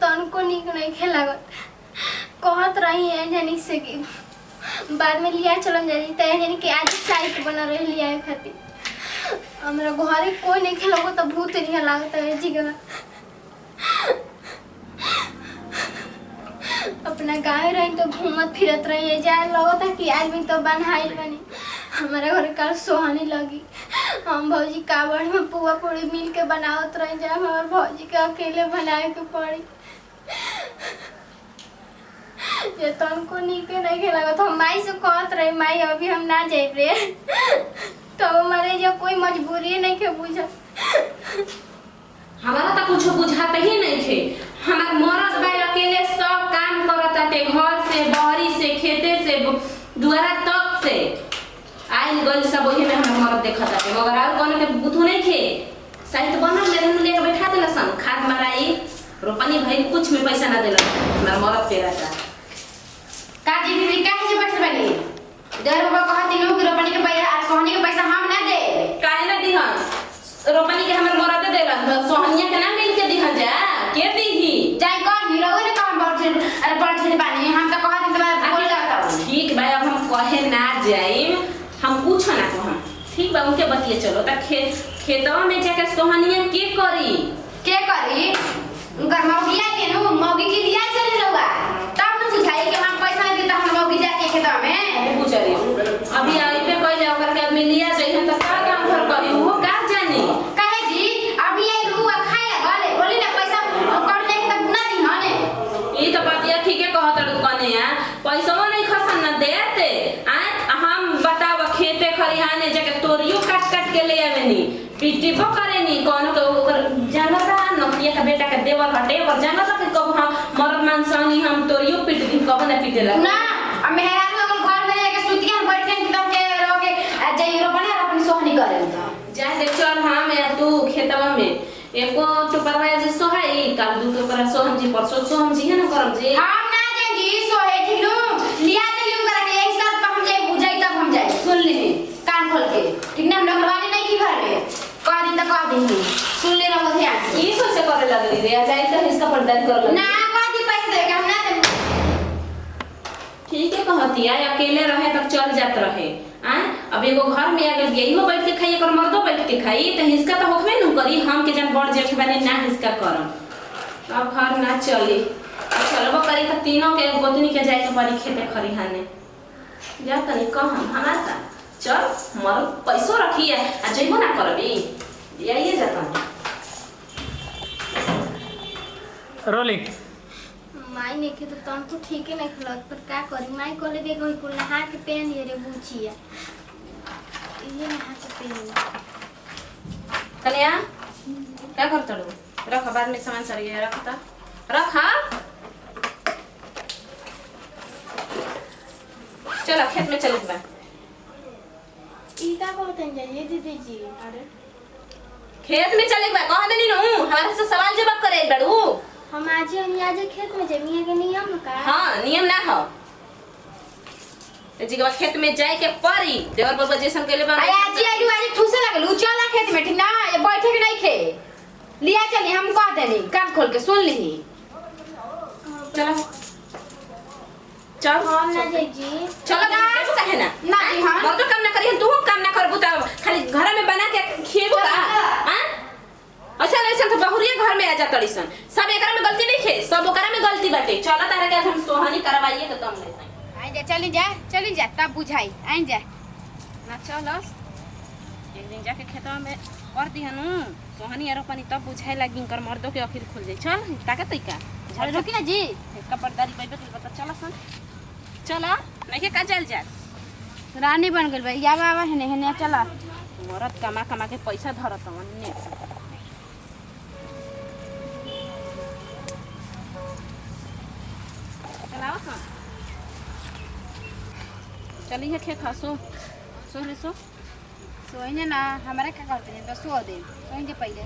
तनको निक नहीं खेलागत कहत रही है जनी से कि बाद में लिया चलन जाई त जनी के आज साइट बना रहे लिया खातिर हमरा घरे कोई नहीं खेलागो त भूत नहीं लागत है जी का अपना गाय रही तो घूमत फिरत रही है जाए लगता कि आदमी तो बनहाइल बनी हमारे घर कल सोहानी लगी हम भौजी कावड़ में पुआ पूरी मिल के बनावत रही जाए हमारे भौजी के अकेले बनाए के पड़ी ये तनको नीके नहीं खेला तो माई से कहत रही माई अभी हम ना जाए रे तो हमारे जो कोई मजबूरी नहीं के बुझा हमारा तो कुछ बुझाते ही नहीं थे हमार मरद भाई अकेले सब काम करत थे घर से बहरी से खेते से दुआरा तक से आइल गल सब वही में हम मरद देखत थे मगर और कोने के बुथु नहीं थे सहित बनल ले हम लेके बैठा देला सन खाद माराई रोपनी भाई कुछ में पैसा ना देला हमार मरद पे रहता काजी दीदी काहे से बैठल बनी देर बाबा कहत दिनो कि रोपनी के पैसा आ सोहनी के पैसा हम ना दे काहे ना दिहन रोपनी के हमर मरद देला सोहनिया के ना मिल के दिहन जा के दीही जाई कौन हीरो ने काम बर्छन अरे बर्छन बानी हम तो कहत दिन बाद बोल जाता ठीक भाई अब हम कहे ना जाइम हम कुछ ना कहम ठीक बा उनके बतिए चलो त खेतवा में जाके सोहनिया के करी उनकर मौगिया के नु मौगी के लिया चले रहुआ तब न बुझाई कि हम पैसा नहीं देता हम मौगी जाके खेतवा में बुझरी अभी आई पे कह जाओ करके आदमी लिया जाई त का काम घर करी वो का जानी कहे जी अभी आई रुआ खाए गले बोली ना पैसा कर ले के तब ना दी हने ई तो बतिया ठीक है कहत रू कने या पैसा नहीं खसन न देते आ हम बताव खेते खरिहाने जाके तोरियो काट काट के ले आवेनी पिटिबो करेनी कोनो के ओकर जानता नतिया का बेटा के देवर हटे और जानता कि कब हम मरद मानसानी हम तोरियो पिट दी कब ना पिटेला ना अब मेहरारू अगर घर में जाके सुतिया बैठे के तब के रोके जाई रोपनी और अपनी सोहनी करे तो जा दे चल हम या तू खेतवा में एको तो परवाया जी सोहाई काल दू के पर सोहम जी परसो सोहम जी है ना करम जी हम ना जाएंगी सोहे ठिलू लिया चलियो करा के यही सब हम जाए बुझाई तब हम जाए सुन ली कान खोल के ठीक ना हम लगवानी नहीं की घर में कह दिन तक कह देंगी सुन ले रहो ध्यान से ई सोचे करे लगली रे जाए तो इसका पर्दा कर लो ना कह दी पैसे दे के हम ना दे ठीक है कहती है अकेले रहे तब चल जात रहे आ अब एगो घर में अगर यही बैठ के खाई कर मर्दो बैठ के खाई त हिसका त होखबे न करी हम के जन बड़ जेठ बने ना हिसका करम अब घर ना चली चलबो करी त तीनों के गोतनी के जाए के परी खेते खरिहाने जा तनी कह हमार का चल मर पैसो रखी है आ जइबो ना करबी आइए जाता रोलिंग माई नहीं के तो तनको ठीक नहीं खलत पर का करी माई कोले दे कोई कुल नहा के पेन ये रे बुचिया ये नहा के पेन कन्या क्या करत लो रख बाद में सामान सरिया रखता रख हां चलो खेत में चल बा ई का कहत हैं ये दीदी जी अरे खेत में चले बा कह देनी नु हमारे से सवाल जवाब करे बड़ू हम आज खेत में जमिया के नियम का हां नियम ना हो जी के खेत में जाए के परी देवर बाबा जैसन केले बा आज आई ठूसे लगलू चल खेत में ठीक ना ये बैठे के नहीं खे लिया चली हम कह देनी कान खोल के सुन ली चलो चल हम ना जाई जी चलो ना कहे ना ना जी हां मर्द काम ना करी तू काम ना करबू त खाली घर में बना के खिएबू हां अच्छा नहीं तो बहुरिया घर में आ जा तड़ी सन सब एकरा में गलती नहीं खे सब ओकरा में गलती बाटे चला तारा के हम सोहानी करवाइए तो तुम ले आई जा चली जा तब बुझाई आई जा ना चलस एक दिन जाके खेतवा में कर दिहनु सोहानी आरो पानी तब बुझाए लगी कर मर्दों के अखिर खुल जाई चल ताकत तइका झड़ रुकी ना जी इसका पर्दारी बैठे के पता चला सन चला नहीं के का चल जा रानी बन गेल भाई आवा आवा हेने हेने चला मरद कमा कमा के पैसा धरत ने चलाओ सन चली है खेत सो सो रे सो सोइने ना हमारा क्या करते हैं तो सो दे सोइन दे पहले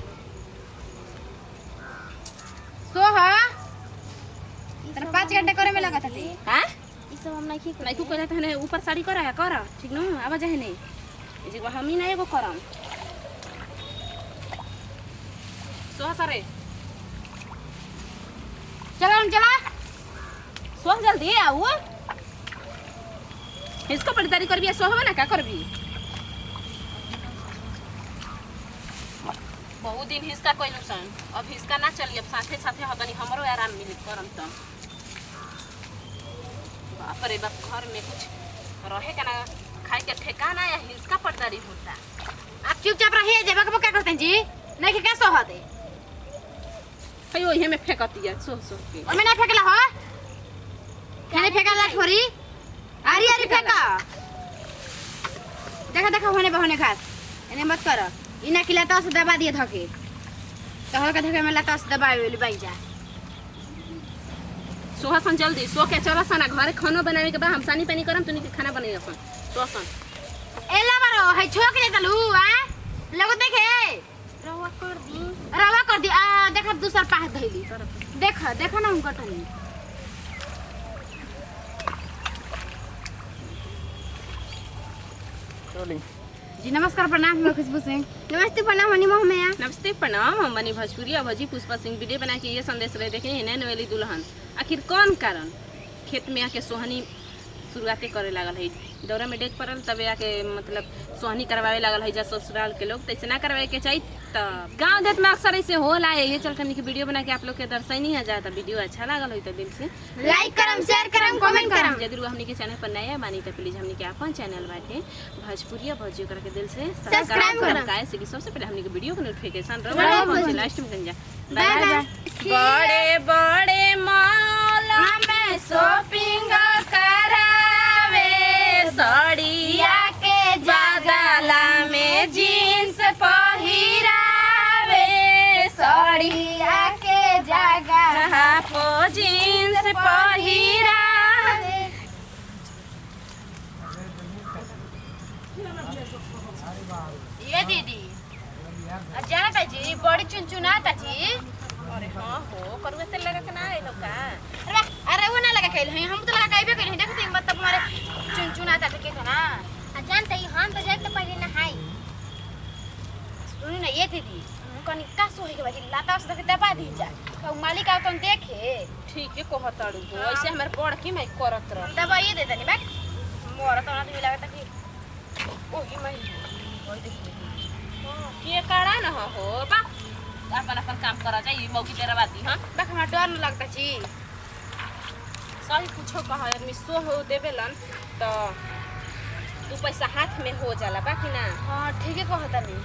सो हा तेरे 5 घंटे करे में लगा था ते हां ई सब हम नहीं तू कहत है ऊपर साड़ी करा है कर ठीक न आवाज है नहीं ए जे हम ही ना एगो करम सो सरे चला सोह जल्दी आओ इसको पड़तारी करबी सोहबे ना का करबी बहुत दिन हिस्सा कोइलु सन अब हिस्सा ना चली अब साथे साथे हतनी हमरो आराम मिली करम त बाप रे बाप घर में कुछ रहे का ना खाए के ठिकाना या हिस्सा पड़तारी होता आप चुपचाप रहिए जेबा के क्या करते हैं जी नहीं के क्या सोह दे कई ओहे में फेंकती है सोह सोह के और मैं ना फेंकला हो खाने फेंका जा छोरी आरी आरी फेंका देखा होने बहने खास इन्हें मत करो इना की लता से दबा दिए धके तो हल्का धके में लता से दबावे बाई जा सोहा सन जल्दी सो के चला सना घरे खाना बनावे के बाद हम सानी पानी करम तुनी के खाना बनेगा सन तो सन एला बारो है छोक ले तलू आ लगो देखे रवा कर दी आ देखा दूसर पाह धइली देखा ना हम कटनी रोलिंग। जी नमस्कार प्रणाम मैं खुशबू सिंह नमस्ते प्रणाम मनी मोह मैया नमस्ते प्रणाम हम बनी भोजपुरिया भजी पुष्पा सिंह वीडियो बना के ये संदेश रहे देखे इन्हें नवेली दुल्हन आखिर कौन कारण खेत में आके सोहनी शुरुआते करे लागल है दौरा में डेक पड़ल तबे आके मतलब सोहनी करवावे लागल है जा ससुराल के लोग तैसे ना करवाए के चाहिए तब गाँव देत में अक्सर ऐसे होला ये चल करने की वीडियो बना के आप लोग के दर्शनी आ जाता वीडियो अच्छा लागल हो तो दिल से लाइक करम शेयर करम कमेंट करम जरूर हमनी के चैनल पर नया बानी तो प्लीज हमनी के अपन चैनल बाटे भोजपुरिया भोजियो करके दिल से सब्सक्राइब करम काहे से कि सबसे पहले हमनी के वीडियो को नोटिफिकेशन जरूर रहो पहुंचे। लास्ट में संजा बाय बाय बड़े बड़े मॉल में शॉपिंग करावे साड़िया के बदला में जींस पहिरावे साड़िया के जगह पो जींस पहिरावे ये दीदी जाना जी बड़ी चुनचुनाता जी अरे हाँ हो करुआ तेल लगा के ना आइलो का अरे वो ना लगा कैल है हम तो लगा काइबे कैल है देखते हैं मतलब हमारे चुनचुनाता तो के ना जानते ही हम तो जाते पहले नहाई सुनी ना ये दीदी कनी का सोहे के बाजी लाता से देखे दबा दी जा तो मालिक आओ तुम देखे ठीक है कहताड़ू हो ऐसे हमारे बड़ की मैं करत रह दबा ये दे दनी बैक मोर तो ना तो लगा कि ओही मैं ओही देखी के काड़ा न हो बा अपन अपन काम करा जाई मौकी तेरा बाती हां बैक हमरा डर न लगता छी सही कुछो कहा आदमी सो हो देवेलन तो तू पैसा हाथ में हो जाला बाकी ना हां ठीक है कहता नहीं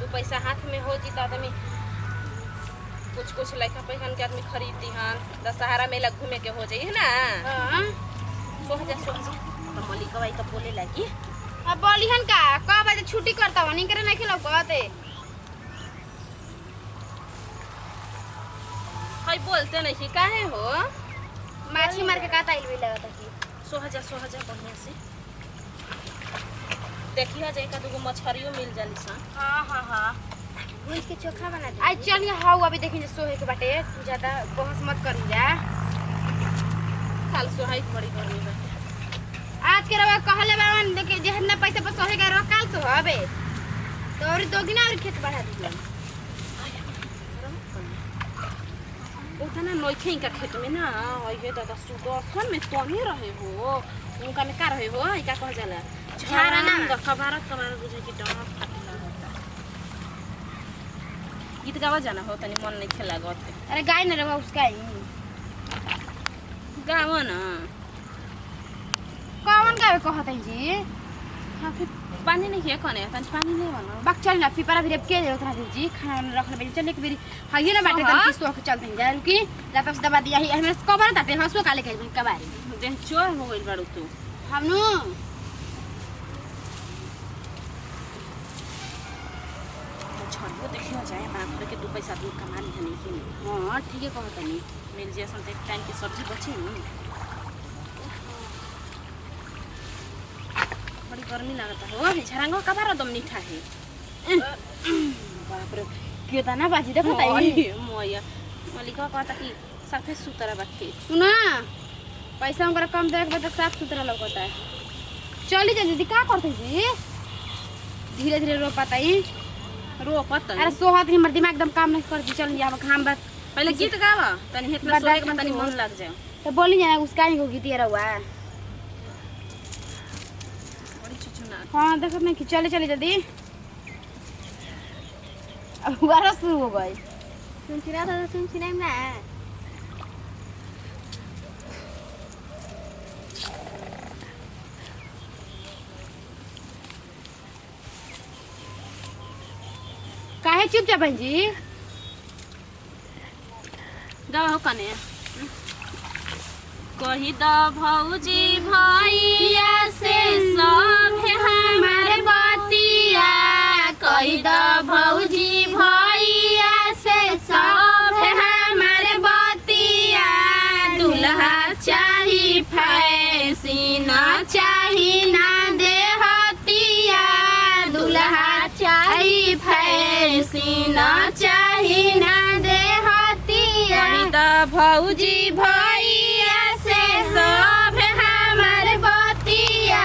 तू पैसा हाथ में हो जीता आदमी कुछ कुछ लइका पैसा के आदमी खरीदती हन दशहरा मेला घूमे के हो जाई है ना हां सोह जा तो मलिकवा ई तो बोले लगी अब बोलिहन का बजे छुट्टी करता वनी करे नहीं खिलाओ कहते हई बोलते नहीं काहे हो माछी मार के काता इल भी लगता कि सोह जा बढ़िया से देखिए जाए का दूगो मछरियो मिल जाली सा हां भूज के चोखा बना दे आज चलिए हाउ अभी देखेंगे सोहे के बाटे तू ज्यादा बहस मत करी जा काल सोहाई बड़ी गर्मी बाटे आज के रवा कहले बावन देखे जेहना पैसा पर सोहे के रवा काल सो हबे तो और दोगिना और खेत बढ़ा दीजिए उतना नोखे का खेत में ना ये दादा सुदर्शन में तनी रहे हो उनका में का रहे हो ई का कह जाला झारा ना। खबारत बुझे कि डर फाटला होता गीत गावा जाना हो तनी मन नहीं खेला गत अरे गाय न रवा उसका ही गावा ना कौन गावे कहत है जी हाँ फिर पानी नहीं है कने तनी पानी ले वाला बक चल ना फिर पर के दे उतना जी खाना रखले बेली चले के बेरी हाइए ना बाटे हाँ। कर किसो के चलते हैं जा रुकी लातस दबा दिया ही हमें कबर ताते हसो काले के कबारी देह चोर हो गइल बाड़ू तू हमनु छड़ियो देखियो जाए बाप रे के दू पैसा दूर कमा ली हनी कि हां ठीक है कहत नहीं मिल जाए सन एक टाइम की सब्जी बची न बड़ी गर्मी लागता हो झरंगो कबार दम नीठा है बाप रे के तना बाजी देखो ताई मोया मलिका कहता कि साफे सुतरा बाकी सुना पैसा हमरा कम दे के तक साफ सुथरा लगता है चली जा दीदी का करते जी धीरे धीरे रो पाताई रोपत अरे सोहत हमर दिमाग एकदम काम नहीं करती चल जा घाम बस पहले गीत गावा तनी इतना सोए के तनी मन लग जाए। तो बोली जाना उसका ही को गीतिया रहुआ। बड़ी चुचुना हाँ देखो नहीं कि चले चले जल्दी। अब बारिश शुरू हो गई। सुन ना काहे चुपचाप बहन जी? गावा हो कने कही द भौजी भैया से सब हमारे बतिया कही द भौजी भैया से सब हमारे बतिया दुल्हा चाही फैसिन चाही ना देहतिया दुल्हा चाही फैसिन चाही ना देहतिया कही द भौजी भैया से सब हमारे बतिया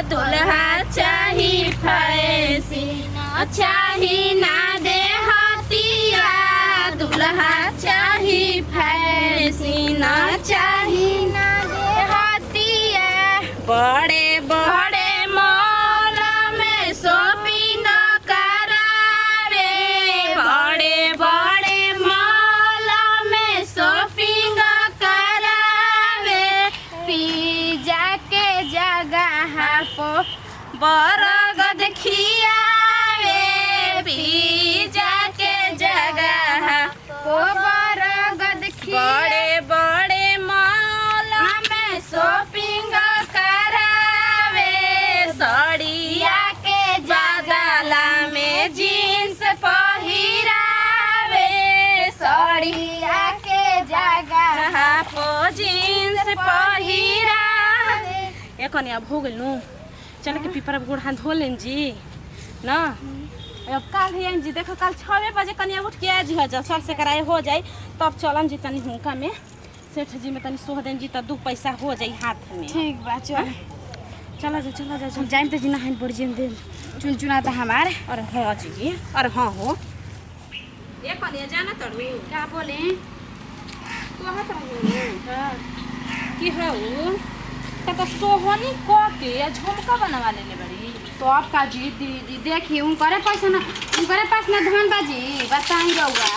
दुल्हा चाही फैसिन चाही ना देहतिया दुल्हा चाही फैसिन चाही ना देहतिया बड़े बड़े मॉल में शॉपिंग करावे बड़े बड़े मॉल में शॉपिंग करावे पिज्जा के जगह पो बरगद खियावे पिज्जा के जगह पो बरगद बड़े बड़े मॉल में शॉपिंग करावे साड़िया के बदला में जीन्स पहिरावे साड़िया के जगह पो जीन्स पहिरावे ये कने अब हो गेल नु चल के पीपर अब गोड़ हाथ धो लें जी ना। अब काल है जी देखो काल 6 बजे कनिया उठ के आ जी जा सर से कराए हो जाए तब चलन जी तनी हुनका में सेठ जी में तनी सोह देन जी त 2 पैसा हो जाई हाथ में। ठीक बा चल चला जा हम जाइम तो जिना हाइन पड़ जिम दे चुनचुना था हमार। अरे हाँ जी अरे हाँ हो ये कनिया जाना तड़ू क्या बोले तो हाथ रहो की हो तो सोहनी क के झुमका बनवा लेले बड़ी तो आपका जी दीदी देखी उनकरे पैसा ना उनकरे पास ना धन बाजी बताई रहुआ।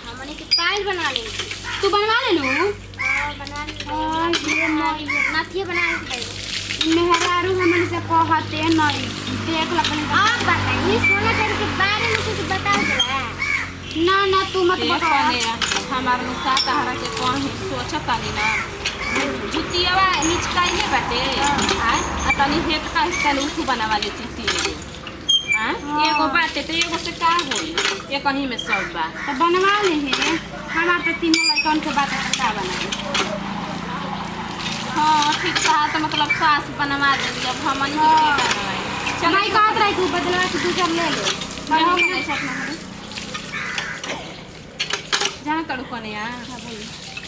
हमने के पायल बना लेंगे। तू बनवा ले लू बना हाँ, ये नाथिया बना के मेहरारू हमन से कहते नहीं देख ल अपन आप बताइए सोना चांदी के बारे में कुछ बताओ जरा। ना तू मत ये बता। कने हमार नुका तहरा के कहीं सोचत तानी ना जुतियावा हिचकाइले बाटे आय आ तनी हेत का तनी उठू बनावा लेती थी हां एगो बाटे तो एगो से का होई ये कहीं में सब बा तो बनवा ले है हमार पे 3 लड़कन के बात का बनाए। हां ठीक बा तो मतलब सास बनवा देली अब हमन के के बनवाई चल नहीं कहत रही तू बदलवा के दूसर ले ले बनवा के नहीं सकना जाना तड़ू कने आ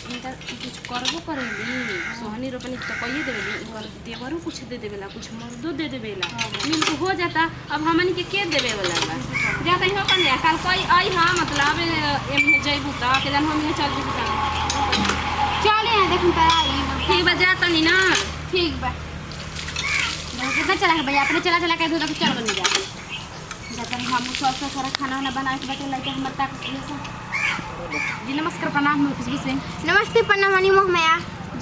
इनका कुछ करबो करेली सोहनी रोपनी तो कहिए देवेली और देवरू कुछ दे देवेला कुछ मर्दो दे देवेला मिल के हो जाता अब हमन के देवे वाला बा जाता ही हो कने कल कोई आई हां मतलब एम जइबू त के जन हम चल जइबू त चल यहां देखन त आई ठीक बा जाता नी ना ठीक बा कितना चला के भैया अपने चला के दूध चल बन जा जब हम सब सारा खाना वाना बना के बैठे लगे हम तक जी नमस्कार प्रणाम मैं खुशबू सिंह। नमस्ते प्रणाम मनी मोहमया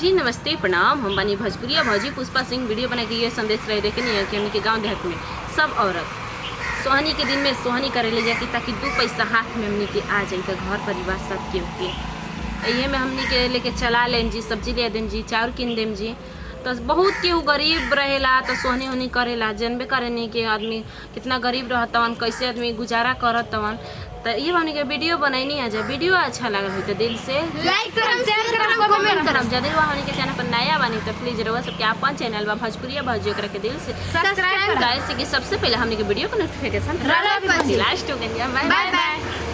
जी नमस्ते प्रणाम हम बनी भोजपुरिया भौजी पुष्पा सिंह वीडियो बना के ये संदेश रहे देखे नहीं है कि हमने के गाँव देहात में सब औरत सोहनी के दिन में सोहनी करे ले जाती ताकि 2 पैसा हाथ में हमने के आ जाए तो घर परिवार सब के ये में हमने के लेके चला लें जी सब्जी ले दें जी चाउर किन दें जी तो बहुत केहू गरीब रहेला तो सोहनी होनी करेला जनबे करे नहीं कि आदमी कितना गरीब रहतवन कैसे आदमी गुजारा करतवन तो ये हमने के वीडियो बनैनी है जब वीडियो अच्छा लगा हो तो दिल से लाइक करम शेयर करम कमेंट करम यदि वह हमने के चैनल पर नया बनी तो प्लीज रहो सबके अपन चैनल बा भोजपुरिया भौजी ओकरा के दिल से सब्सक्राइब गाइस कि सबसे पहले हमने के वीडियो को नोटिफिकेशन लास्ट हो गया बाय बाय।